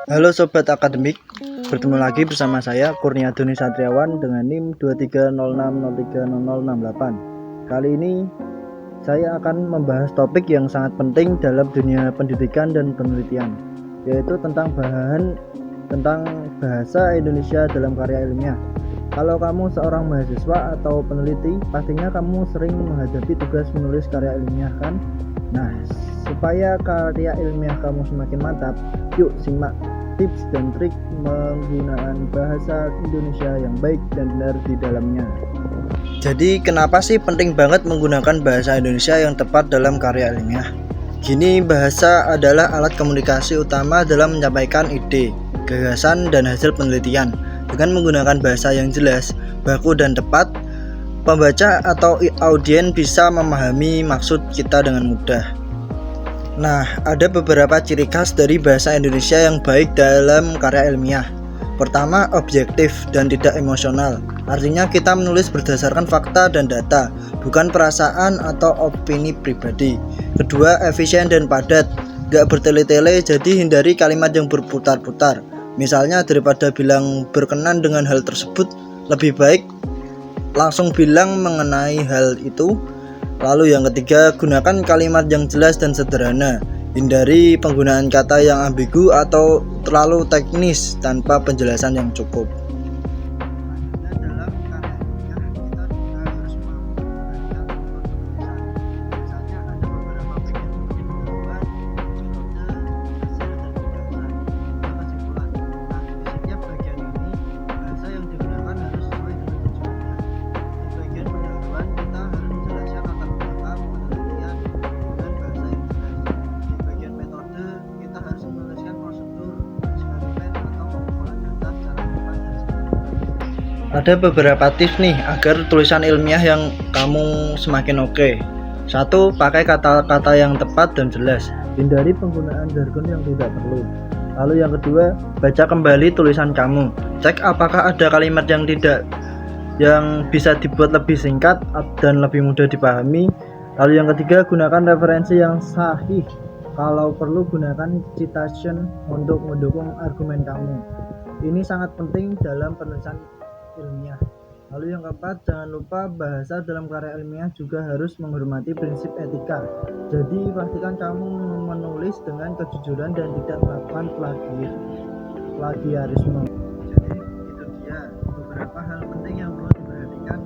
Halo Sobat Akademik, bertemu lagi bersama saya Kurnia Doni Satriawan dengan NIM 2306030068. Kali ini saya akan membahas topik yang sangat penting dalam dunia pendidikan dan penelitian, yaitu tentang bahasa Indonesia dalam karya ilmiah. Kalau kamu seorang mahasiswa atau peneliti, pastinya kamu sering menghadapi tugas menulis karya ilmiah kan? Nah, supaya karya ilmiah kamu semakin mantap, yuk simak tips dan trik penggunaan bahasa Indonesia yang baik dan benar di dalamnya. Jadi kenapa sih penting banget menggunakan bahasa Indonesia yang tepat dalam karya ilmiah? Gini, bahasa adalah alat komunikasi utama dalam menyampaikan ide, gagasan, dan hasil penelitian. Dengan menggunakan bahasa yang jelas, baku, dan tepat, pembaca atau audien bisa memahami maksud kita dengan mudah. Nah, ada beberapa ciri khas dari bahasa Indonesia yang baik dalam karya ilmiah. Pertama, objektif dan tidak emosional. Artinya kita menulis berdasarkan fakta dan data, bukan perasaan atau opini pribadi. Kedua, efisien dan padat. Gak bertele-tele, jadi hindari kalimat yang berputar-putar. Misalnya daripada bilang berkenan dengan hal tersebut, lebih baik langsung bilang mengenai hal itu. Lalu yang ketiga, gunakan kalimat yang jelas dan sederhana. Hindari penggunaan kata yang ambigu atau terlalu teknis tanpa penjelasan yang cukup. Ada beberapa tips nih agar tulisan ilmiah yang kamu semakin oke. 1. Pakai kata-kata yang tepat dan jelas. Hindari penggunaan jargon yang tidak perlu. Lalu yang kedua, baca kembali tulisan kamu. Cek apakah ada kalimat yang bisa dibuat lebih singkat dan lebih mudah dipahami. Lalu yang ketiga, gunakan referensi yang sahih. Kalau perlu, gunakan citation untuk mendukung argumen kamu. Ini sangat penting dalam penulisan ilmiah. Lalu yang keempat, jangan lupa bahasa dalam karya ilmiah juga harus menghormati prinsip etika. Jadi pastikan kamu menulis dengan kejujuran dan tidak melakukan plagiarisme. Jadi itu dia beberapa hal penting yang perlu diperhatikan